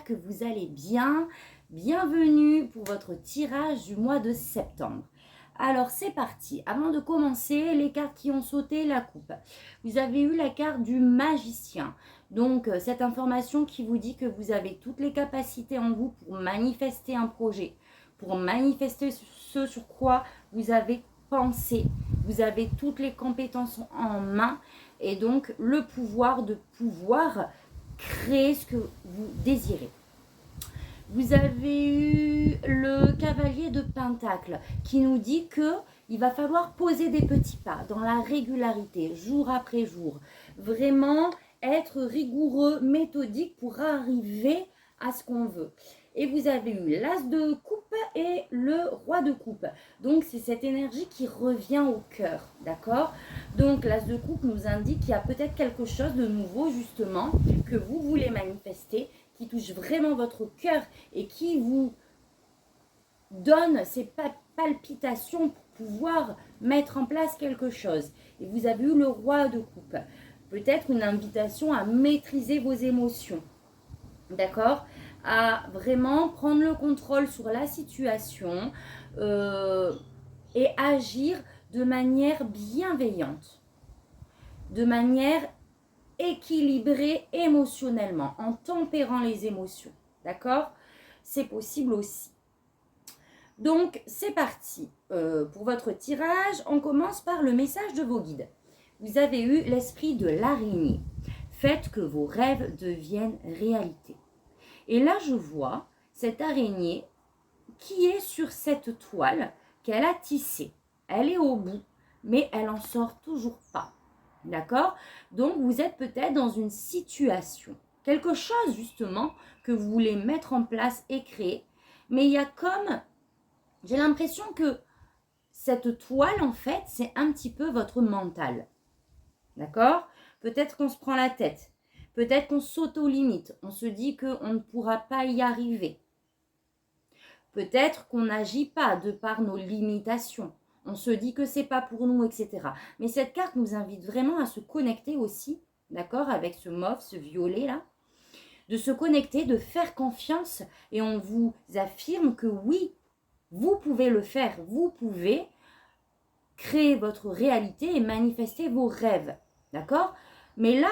que vous allez bien. Bienvenue pour votre tirage du mois de septembre. Alors c'est parti, avant de commencer, les cartes qui ont sauté la coupe. Vous avez eu la carte du magicien. Donc cette information qui vous dit que vous avez toutes les capacités en vous pour manifester un projet, pour manifester ce sur quoi vous avez pensé. Vous avez toutes les compétences en main et donc le pouvoir de pouvoir créer ce que vous désirez. Vous avez eu le cavalier de Pentacle qui nous dit que il va falloir poser des petits pas dans la régularité, jour après jour. Vraiment être rigoureux, méthodique pour arriver à ce qu'on veut. Et vous avez eu l'as de coupe et le roi de coupe. Donc, c'est cette énergie qui revient au cœur, d'accord? Donc, l'as de coupe nous indique qu'il y a peut-être quelque chose de nouveau, justement, que vous voulez manifester, qui touche vraiment votre cœur et qui vous donne ces palpitations pour pouvoir mettre en place quelque chose. Et vous avez eu le roi de coupe. Peut-être une invitation à maîtriser vos émotions, d'accord? À vraiment prendre le contrôle sur la situation et agir de manière bienveillante, de manière équilibrée émotionnellement, en tempérant les émotions, d'accord? C'est possible aussi. Donc, c'est parti. Pour votre tirage, on commence par le message de vos guides. Vous avez eu l'esprit de l'araignée. Faites que vos rêves deviennent réalité. Et là, je vois cette araignée qui est sur cette toile qu'elle a tissée. Elle est au bout, mais elle n'en sort toujours pas. D'accord? Donc, vous êtes peut-être dans une situation, quelque chose justement que vous voulez mettre en place et créer. Mais il y a comme, j'ai l'impression que cette toile, en fait, c'est un petit peu votre mental. D'accord? Peut-être qu'on se prend la tête. Peut-être qu'on s'auto-limite, on se dit qu'on ne pourra pas y arriver. Peut-être qu'on n'agit pas de par nos limitations. On se dit que c'est pas pour nous, etc. Mais cette carte nous invite vraiment à se connecter aussi, d'accord, avec ce mauve, ce violet là, de se connecter, de faire confiance et on vous affirme que oui, vous pouvez le faire, vous pouvez créer votre réalité et manifester vos rêves, d'accord? Mais là,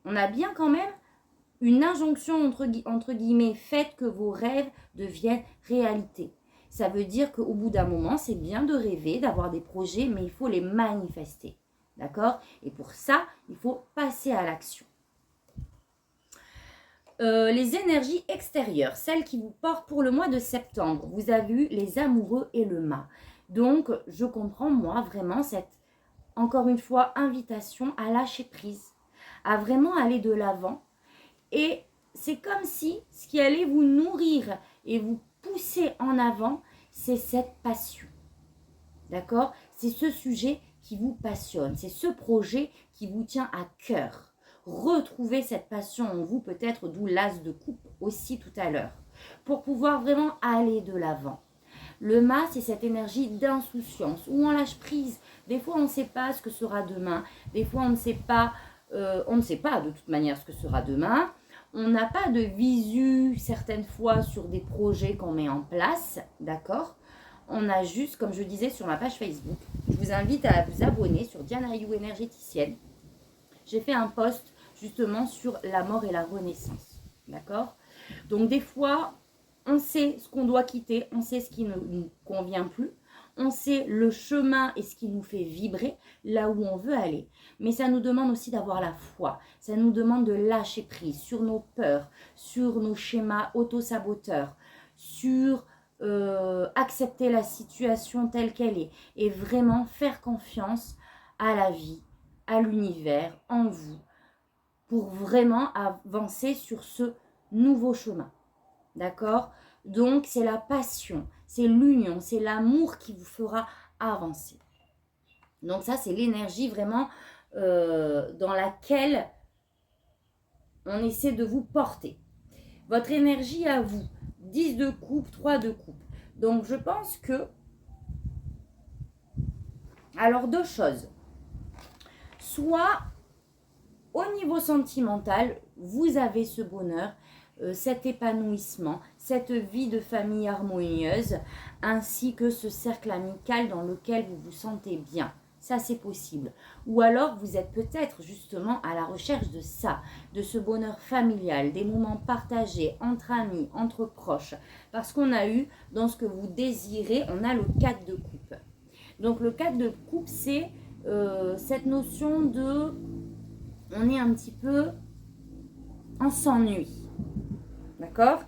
on a bien quand même une injonction entre guillemets, faites que vos rêves deviennent réalité. Ça veut dire qu'au bout d'un moment, c'est bien de rêver, d'avoir des projets, mais il faut les manifester, d'accord? Et pour ça, il faut passer à l'action. Les énergies extérieures, celles qui vous portent pour le mois de septembre, vous avez eu les amoureux et le mât. Donc, je comprends, moi, vraiment cette, encore une fois, invitation à lâcher prise, à vraiment aller de l'avant. Et c'est comme si ce qui allait vous nourrir et vous pousser en avant, c'est cette passion. D'accord? C'est ce sujet qui vous passionne, c'est ce projet qui vous tient à cœur. Retrouvez cette passion en vous, peut-être d'où l'as de coupe aussi tout à l'heure, pour pouvoir vraiment aller de l'avant. Le mât, c'est cette énergie d'insouciance où on lâche prise. Des fois, on ne sait pas ce que sera demain. Des fois, on ne sait pas de toute manière ce que sera demain. On n'a pas de visu certaines fois sur des projets qu'on met en place, d'accord? On a juste, comme je disais sur ma page Facebook, je vous invite à vous abonner sur Diana You énergéticienne. J'ai fait un post justement sur la mort et la renaissance, d'accord? Donc des fois, on sait ce qu'on doit quitter, on sait ce qui ne nous convient plus, on sait le chemin et ce qui nous fait vibrer, là où on veut aller. Mais ça nous demande aussi d'avoir la foi, ça nous demande de lâcher prise sur nos peurs, sur nos schémas auto-saboteurs, sur accepter la situation telle qu'elle est et vraiment faire confiance à la vie, à l'univers, en vous, pour vraiment avancer sur ce nouveau chemin. D'accord? Donc, c'est la passion, c'est l'union, c'est l'amour qui vous fera avancer. Donc, ça, c'est l'énergie vraiment dans laquelle on essaie de vous porter. Votre énergie à vous, 10 de coupe, 3 de coupe. Donc, je pense que... Alors, deux choses. Soit, au niveau sentimental, vous avez ce bonheur, cet épanouissement, cette vie de famille harmonieuse, ainsi que ce cercle amical dans lequel vous vous sentez bien. Ça, c'est possible. Ou alors, vous êtes peut-être justement à la recherche de ça, de ce bonheur familial, des moments partagés entre amis, entre proches. Parce qu'on a eu, dans ce que vous désirez, on a le 4 de coupe. Donc, le 4 de coupe, c'est cette notion de... On est un petit peu... On s'ennuie. D'accord?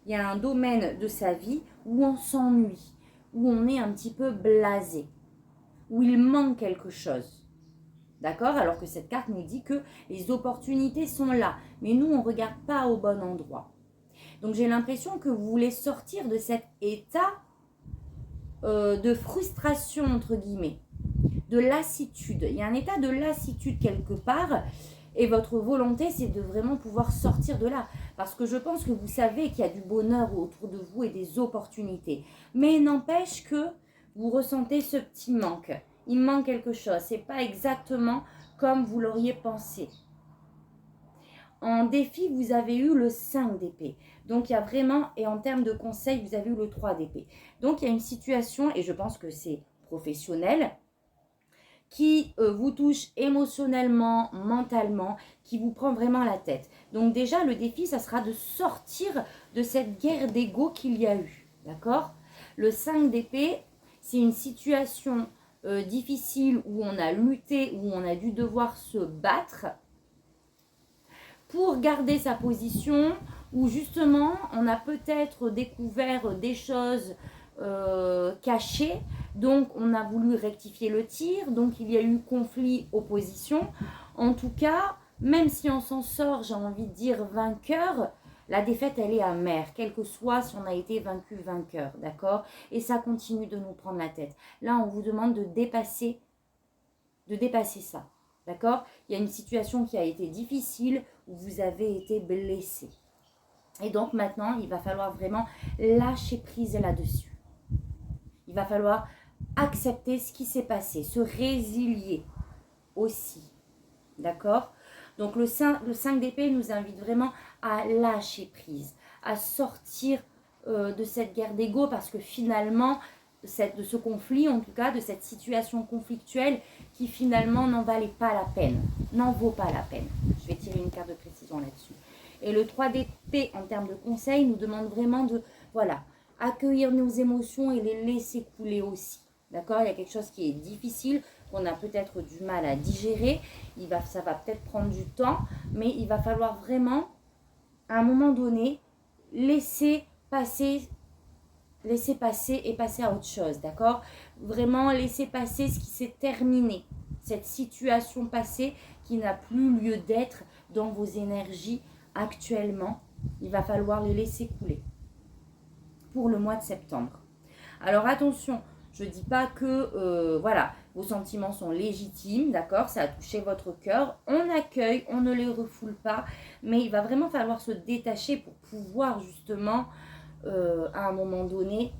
Il y a un domaine de sa vie où on s'ennuie, où on est un petit peu blasé, où il manque quelque chose. D'accord? Alors que cette carte nous dit que les opportunités sont là, mais nous, on ne regarde pas au bon endroit. Donc, j'ai l'impression que vous voulez sortir de cet état de frustration, entre guillemets, de lassitude. Il y a un état de lassitude quelque part, et votre volonté, c'est de vraiment pouvoir sortir de là. Parce que je pense que vous savez qu'il y a du bonheur autour de vous et des opportunités. Mais n'empêche que vous ressentez ce petit manque. Il manque quelque chose. Ce n'est pas exactement comme vous l'auriez pensé. En défi, vous avez eu le 5 d'épée. Donc, il y a vraiment, et en termes de conseils, vous avez eu le 3 d'épée. Donc, il y a une situation, et je pense que c'est professionnel, qui vous touche émotionnellement, mentalement, qui vous prend vraiment la tête. Donc déjà, le défi, ça sera de sortir de cette guerre d'ego qu'il y a eu. D'accord? Le 5 d'épée, c'est une situation difficile où on a lutté, où on a dû devoir se battre pour garder sa position, où justement, on a peut-être découvert des choses cachées. Donc, on a voulu rectifier le tir. Donc, il y a eu conflit, opposition. En tout cas, même si on s'en sort, j'ai envie de dire vainqueur, la défaite, elle est amère, quel que soit si on a été vaincu, vainqueur, d'accord? Et ça continue de nous prendre la tête. Là, on vous demande de dépasser ça, d'accord? Il y a une situation qui a été difficile, où vous avez été blessé. Et donc, maintenant, il va falloir vraiment lâcher prise là-dessus. Il va falloir accepter ce qui s'est passé, se résilier aussi. D'accord? Donc le 5 d'épée nous invite vraiment à lâcher prise, à sortir de cette guerre d'ego parce que finalement, de ce conflit, en tout cas, de cette situation conflictuelle qui finalement n'en valait pas la peine, n'en vaut pas la peine. Je vais tirer une carte de précision là-dessus. Et le 3 d'épée, en termes de conseils, nous demande vraiment de, voilà, accueillir nos émotions et les laisser couler aussi. D'accord? Il y a quelque chose qui est difficile, qu'on a peut-être du mal à digérer. Ça va peut-être prendre du temps, mais il va falloir vraiment, à un moment donné, laisser passer et passer à autre chose. D'accord? Vraiment laisser passer ce qui s'est terminé. Cette situation passée qui n'a plus lieu d'être dans vos énergies actuellement. Il va falloir les laisser couler pour le mois de septembre. Alors attention, je ne dis pas que voilà, vos sentiments sont légitimes, d'accord? Ça a touché votre cœur. On accueille, on ne les refoule pas, mais il va vraiment falloir se détacher pour pouvoir justement, à un moment donné,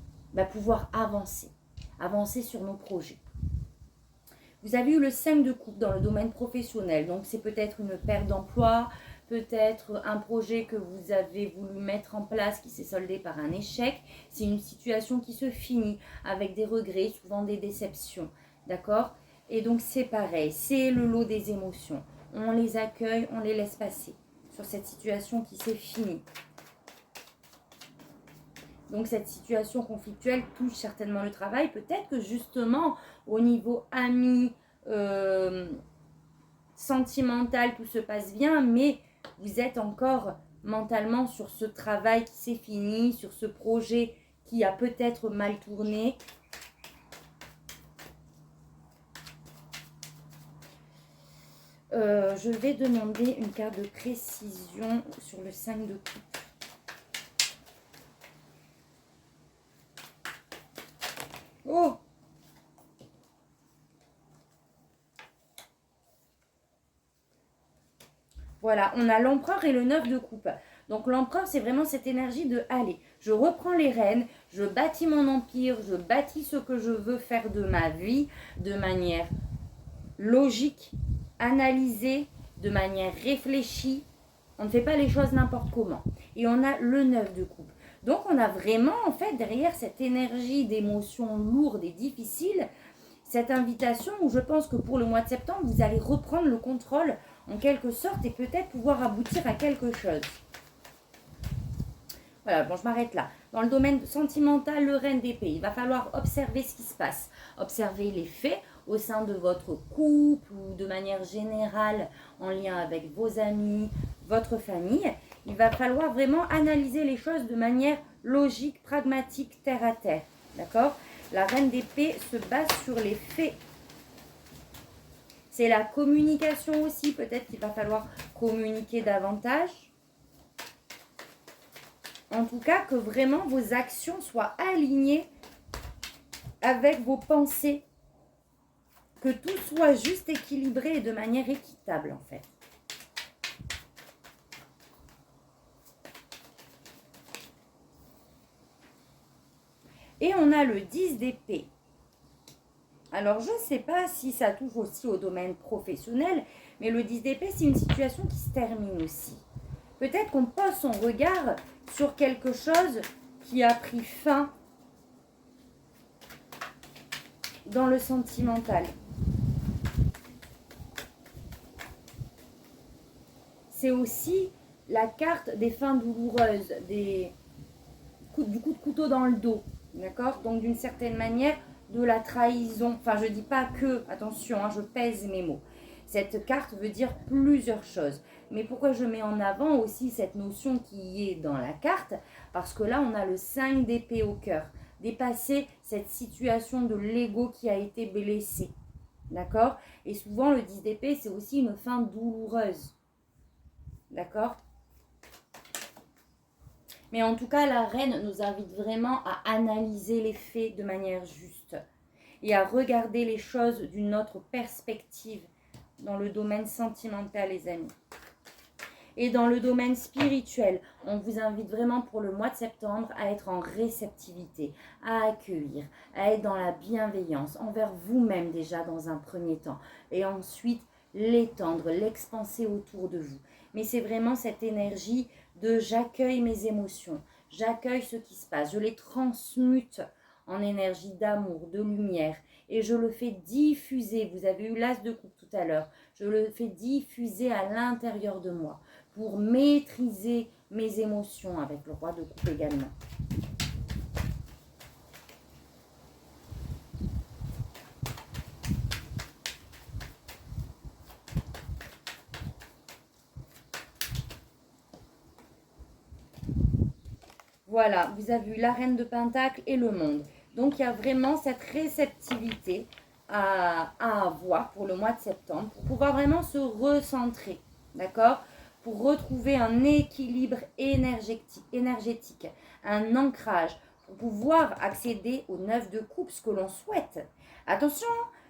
pouvoir avancer sur nos projets. Vous avez eu le 5 de coupe dans le domaine professionnel, donc c'est peut-être une perte d'emploi, peut-être un projet que vous avez voulu mettre en place qui s'est soldé par un échec. C'est une situation qui se finit avec des regrets, souvent des déceptions, d'accord? Et donc c'est pareil, c'est le lot des émotions. On les accueille, on les laisse passer sur cette situation qui s'est finie. Donc cette situation conflictuelle touche certainement le travail. Peut-être que justement au niveau ami, sentimental, tout se passe bien, mais vous êtes encore mentalement sur ce travail qui s'est fini, sur ce projet qui a peut-être mal tourné. Je vais demander une carte de précision sur le 5 de coupe. Oh! Voilà, on a l'empereur et le 9 de coupe. Donc l'empereur, c'est vraiment cette énergie de « allez, je reprends les rênes, je bâtis mon empire, je bâtis ce que je veux faire de ma vie de manière logique, analysée, de manière réfléchie, On ne fait pas les choses n'importe comment. Et on a le 9 de coupe. Donc, on a vraiment, en fait, derrière cette énergie d'émotions lourdes et difficiles, cette invitation où je pense que pour le mois de septembre, vous allez reprendre le contrôle en quelque sorte et peut-être pouvoir aboutir à quelque chose. Voilà, bon, je m'arrête là. Dans le domaine sentimental, le reine d'épée, il va falloir observer ce qui se passe. Observer les faits au sein de votre couple ou de manière générale en lien avec vos amis, votre famille. Il va falloir vraiment analyser les choses de manière logique, pragmatique, terre à terre. D'accord? La reine d'épée se base sur les faits. C'est la communication aussi. Peut-être qu'il va falloir communiquer davantage. En tout cas, que vraiment vos actions soient alignées avec vos pensées. Que tout soit juste équilibré et de manière équitable, en fait. Et on a le 10 d'épée. Alors, je ne sais pas si ça touche aussi au domaine professionnel, mais le 10 d'épée, c'est une situation qui se termine aussi. Peut-être qu'on pose son regard sur quelque chose qui a pris fin dans le sentimental. C'est aussi la carte des fins douloureuses, du coup de couteau dans le dos, d'accord? Donc d'une certaine manière, de la trahison. Enfin, je ne dis pas que, attention, hein, je pèse mes mots. Cette carte veut dire plusieurs choses. Mais pourquoi je mets en avant aussi cette notion qui est dans la carte? Parce que là, on a le 5 d'épée au cœur. Dépasser cette situation de l'ego qui a été blessé. D'accord? Et souvent, le 10 d'épée, c'est aussi une fin douloureuse. D'accord? Mais en tout cas, la reine nous invite vraiment à analyser les faits de manière juste et à regarder les choses d'une autre perspective dans le domaine sentimental, les amis. Et dans le domaine spirituel, on vous invite vraiment pour le mois de septembre à être en réceptivité, à accueillir, à être dans la bienveillance envers vous-même déjà dans un premier temps. Et ensuite, l'étendre, l'expanser autour de vous. Mais c'est vraiment cette énergie de j'accueille mes émotions, j'accueille ce qui se passe, je les transmute en énergie d'amour, de lumière et je le fais diffuser. Vous avez eu l'as de coupe tout à l'heure. Je le fais diffuser à l'intérieur de moi pour maîtriser mes émotions avec le roi de coupe également. Voilà, vous avez eu la reine de Pentacle et le monde. Donc, il y a vraiment cette réceptivité à avoir pour le mois de septembre pour pouvoir vraiment se recentrer, d'accord? Pour retrouver un équilibre énergétique, un ancrage, pour pouvoir accéder au 9 de coupe, ce que l'on souhaite. Attention,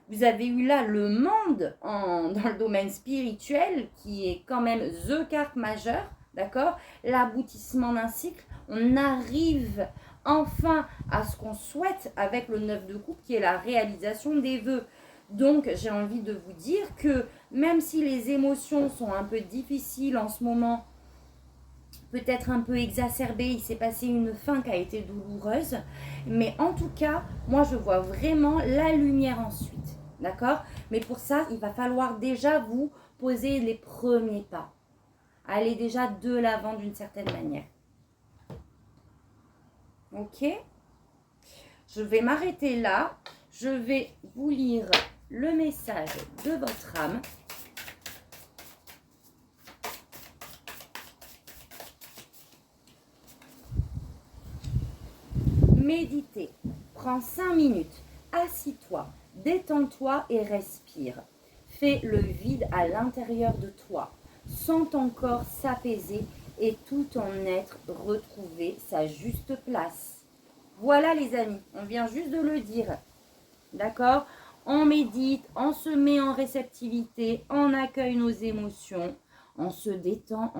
vous avez eu là le monde dans le domaine spirituel qui est quand même the carte majeure, d'accord? L'aboutissement d'un cycle. On arrive enfin à ce qu'on souhaite avec le 9 de coupe qui est la réalisation des vœux. Donc, j'ai envie de vous dire que même si les émotions sont un peu difficiles en ce moment, peut-être un peu exacerbées, il s'est passé une fin qui a été douloureuse, mais en tout cas, moi je vois vraiment la lumière ensuite, d'accord? Mais pour ça, il va falloir déjà vous poser les premiers pas. Aller déjà de l'avant d'une certaine manière. Ok? Je vais m'arrêter là. Je vais vous lire le message de votre âme. Méditez. Prends 5 minutes. Assis-toi. Détends-toi et respire. Fais le vide à l'intérieur de toi. Sens ton corps s'apaiser et tout ton être retrouver sa juste place. Voilà les amis, on vient juste de le dire. D'accord? On médite, on se met en réceptivité, on accueille nos émotions, on se détend,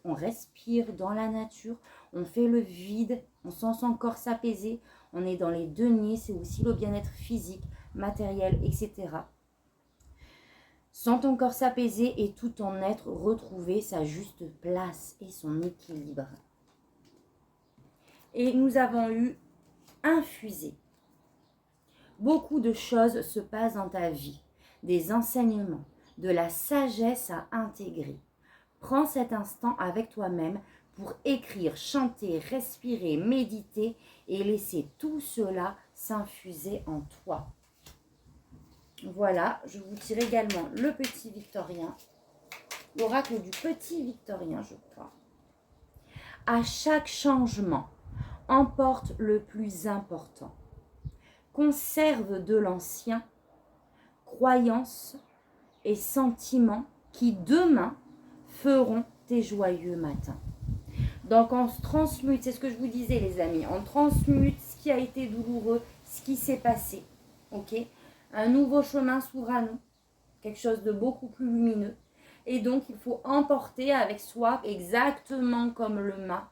on respire dans la nature, on fait le vide, on sent son corps s'apaiser, on est dans les deniers, c'est aussi le bien-être physique, matériel, etc. Sent ton corps s'apaiser et tout ton être retrouver sa juste place et son équilibre. Et nous avons eu infusé. Beaucoup de choses se passent dans ta vie, des enseignements, de la sagesse à intégrer. Prends cet instant avec toi-même pour écrire, chanter, respirer, méditer et laisser tout cela s'infuser en toi. Voilà, je vous tire également le petit Victorien, l'oracle du petit Victorien, je crois. À chaque changement, emporte le plus important. Conserve de l'ancien, croyances et sentiments qui demain feront tes joyeux matins. Donc on se transmute, c'est ce que je vous disais les amis, on transmute ce qui a été douloureux, ce qui s'est passé, ok? Un nouveau chemin s'ouvre à nous, quelque chose de beaucoup plus lumineux. Et donc il faut emporter avec soi, exactement comme le mât,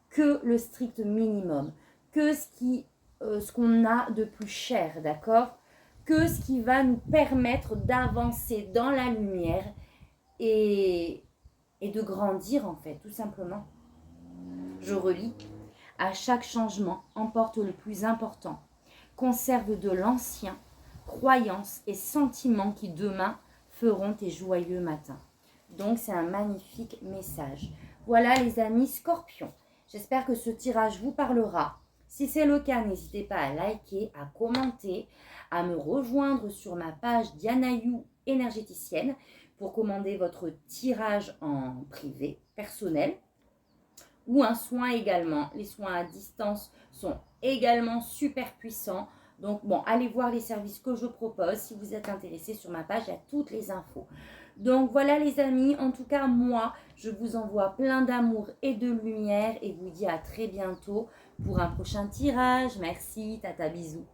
que le strict minimum, que ce qu'on a de plus cher, d'accord? Que ce qui va nous permettre d'avancer dans la lumière et de grandir en fait, tout simplement. Je relis. À chaque changement, emporte le plus important. Conserve de l'ancien, croyances et sentiments qui demain feront tes joyeux matins. Donc c'est un magnifique message. Voilà les amis Scorpions. J'espère que ce tirage vous parlera. Si c'est le cas, n'hésitez pas à liker, à commenter, à me rejoindre sur ma page Diana You énergéticienne pour commander votre tirage en privé, personnel, ou un soin également. Les soins à distance sont également super puissants. Donc bon, allez voir les services que je propose. Si vous êtes intéressé sur ma page, il y a toutes les infos. Donc voilà les amis, en tout cas moi, je vous envoie plein d'amour et de lumière et vous dis à très bientôt pour un prochain tirage. Merci, tata, bisous.